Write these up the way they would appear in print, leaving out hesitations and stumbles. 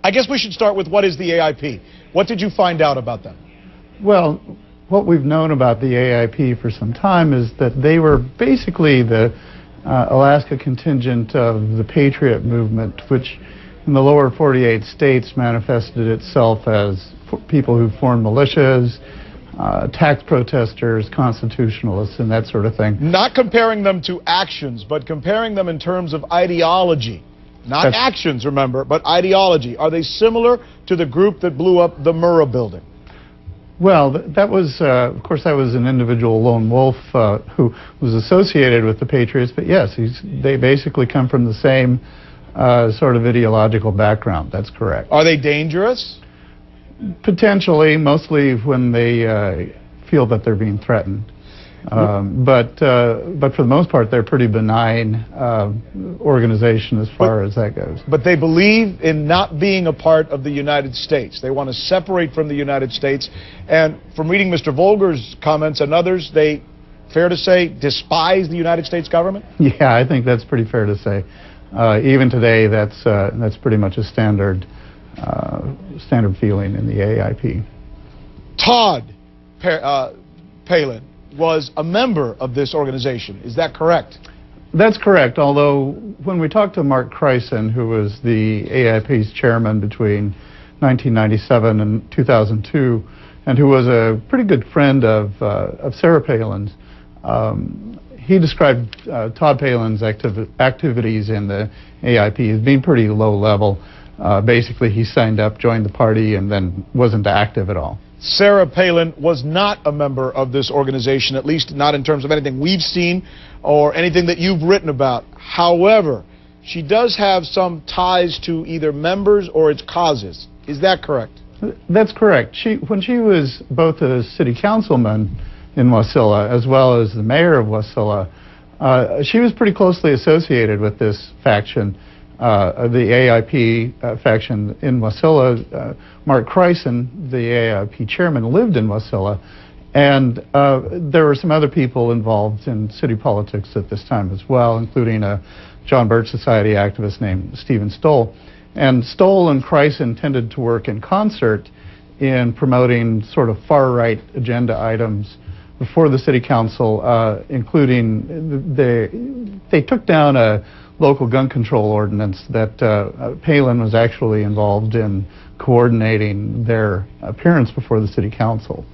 I guess we should start with what is the AIP? What did you find out about them? Well, what we've known about the AIP for some time is that they were basically the Alaska contingent of the Patriot movement, which in the lower 48 states manifested itself as people who formed militias, tax protesters, constitutionalists, and that sort of thing. Not comparing them to actions, but comparing them in terms of ideology. Not actions, remember, but ideology. Are they similar to the group that blew up the Murrah building? Well, that was, of course, that was an individual lone wolf who was associated with the Patriots, but yes, they basically come from the same sort of ideological background. That's correct. Are they dangerous? Potentially, mostly when they feel that they're being threatened. But for the most part, they're a pretty benign organization as far as that goes. But they believe in not being a part of the United States. They want to separate from the United States. And from reading Mr. Volger's comments and others, they, fair to say, despise the United States government? Yeah, I think that's pretty fair to say. Even today, that's pretty much a standard feeling in the AIP. Todd Palin was a member of this organization. Is that correct? That's correct, although when we talked to Mark Creisen, who was the AIP's chairman between 1997 and 2002, and who was a pretty good friend of Sarah Palin's, he described Todd Palin's activities in the AIP as being pretty low level. Basically, he signed up, joined the party, and then wasn't active at all. Sarah Palin was not a member of this organization, at least not in terms of anything we've seen or anything that you've written about. However, she does have some ties to either members or its causes. Is that correct? That's correct. When she was both a city councilman in Wasilla as well as the mayor of Wasilla, she was pretty closely associated with this faction. The AIP faction in Wasilla. Mark Creisen, the AIP chairman, lived in Wasilla, and there were some other people involved in city politics at this time as well, including a John Birch Society activist named Stephen Stoll. And Stoll and Creisen tended to work in concert in promoting sort of far-right agenda items before the city council, including they took down a local gun control ordinance that Palin was actually involved in coordinating their appearance before the city council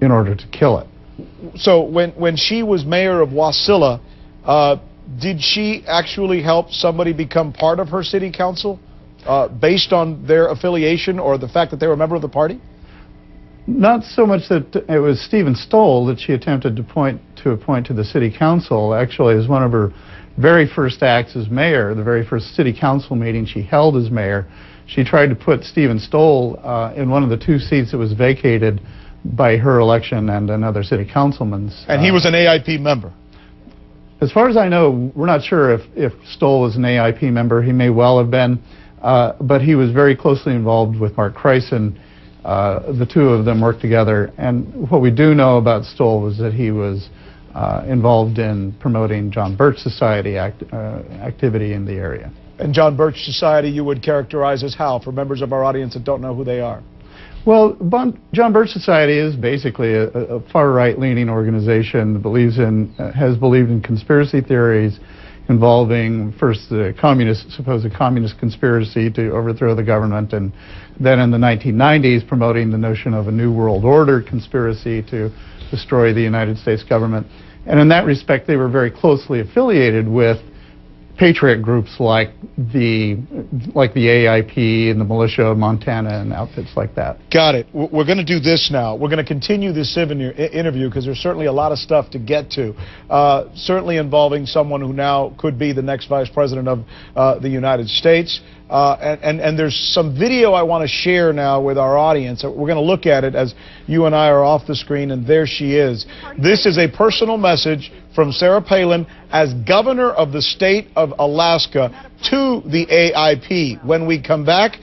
in order to kill it. So when she was mayor of Wasilla, did she actually help somebody become part of her city council based on their affiliation or the fact that they were a member of the party? Not so much that it was Stephen Stoll that she attempted to appoint to the city council. Actually, as one of her very first acts as mayor, the very first city council meeting she held as mayor, she tried to put Stephen Stoll in one of the two seats that was vacated by her election and another city councilman's. And he was an AIP member? As far as I know, we're not sure if Stoll was an AIP member. He may well have been, but he was very closely involved with Mark Creisen. The two of them worked together, and what we do know about Stoll was that he was involved in promoting John Birch Society activity in the area. And John Birch Society you would characterize as how, for members of our audience that don't know who they are? Well, John Birch Society is basically a far-right leaning organization that has believed in conspiracy theories involving first the supposed communist conspiracy to overthrow the government, and then in the 1990s promoting the notion of a New World Order conspiracy to destroy the United States government. And in that respect, they were very closely affiliated with patriot groups like the AIP and the militia of Montana and outfits like that. Got it. We're going to do this now. We're going to continue this interview because there's certainly a lot of stuff to get to, certainly involving someone who now could be the next vice president of the United States. And there's some video I want to share now with our audience. We're going to look at it as you and I are off the screen, and there she is. This is a personal message from Sarah Palin as governor of the state of Alaska to the AIP. When we come back,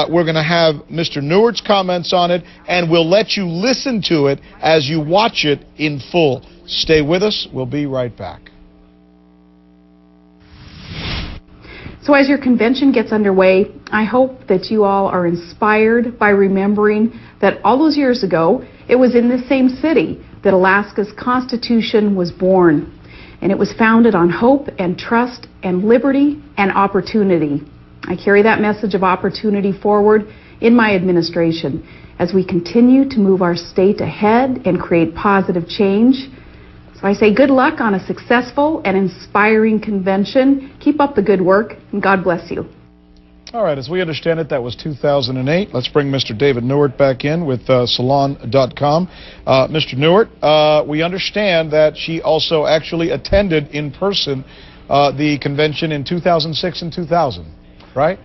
we're going to have Mr. Newart's comments on it, and we'll let you listen to it as you watch it in full. Stay with us. We'll be right back. So as your convention gets underway, I hope that you all are inspired by remembering that all those years ago, it was in this same city that Alaska's Constitution was born. And it was founded on hope and trust and liberty and opportunity. I carry that message of opportunity forward in my administration as we continue to move our state ahead and create positive change. So I say good luck on a successful and inspiring convention. Keep up the good work, and God bless you. All right, as we understand it, that was 2008. Let's bring Mr. David Newart back in with Salon.com. Mr. Newart, we understand that she also actually attended in person the convention in 2006 and 2000, right?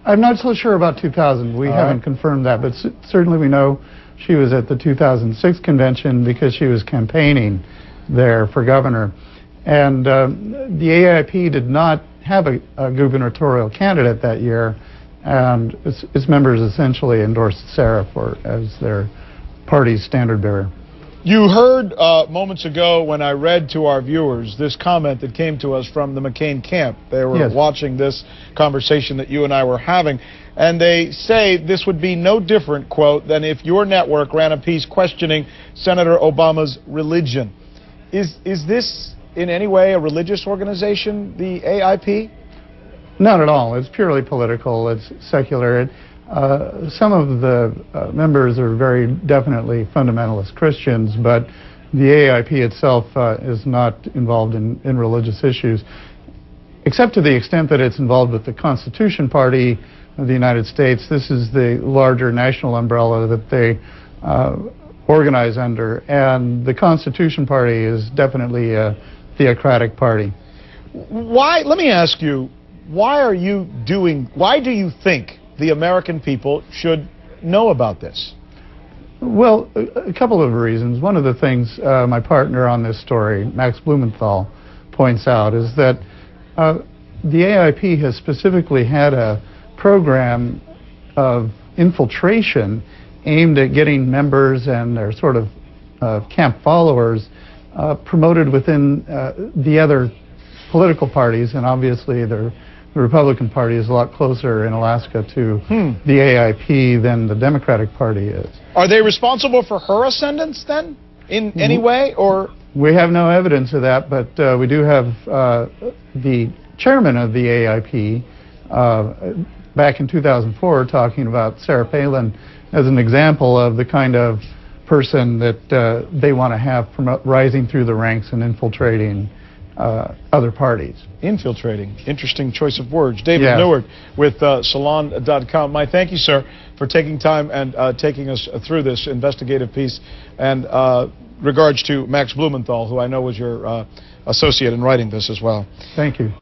I'm not so sure about 2000. We haven't confirmed that, but certainly we know she was at the 2006 convention because she was campaigning there for governor. And the AIP did not have a gubernatorial candidate that year, and its members essentially endorsed Sarah as their party's standard bearer. You heard moments ago when I read to our viewers this comment that came to us from the McCain camp. They were watching this conversation that you and I were having, and they say this would be no different, quote, than if your network ran a piece questioning Senator Obama's religion. Is this in any way a religious organization, the AIP? Not at all. It's purely political. It's secular. Some of the members are very definitely fundamentalist Christians, but the AIP itself is not involved in religious issues, except to the extent that it's involved with the Constitution Party of the United States. This is the larger national umbrella that they organize under, and the Constitution Party is definitely a theocratic party. Why, let me ask you, why do you think the American people should know about this? Well, a couple of reasons. One of the things my partner on this story, Max Blumenthal, points out is that the AIP has specifically had a program of infiltration aimed at getting members and their sort of camp followers promoted within the other political parties, and obviously the Republican Party is a lot closer in Alaska to the AIP than the Democratic Party is. Are they responsible for her ascendance then, in any way, or? We have no evidence of that, but we do have the chairman of the AIP back in 2004 talking about Sarah Palin as an example of the kind of person that they want to have rising through the ranks and infiltrating other parties. Infiltrating. Interesting choice of words. David Newart with Salon.com. My thank you, sir, for taking time and taking us through this investigative piece. And regards to Max Blumenthal, who I know was your associate in writing this as well. Thank you.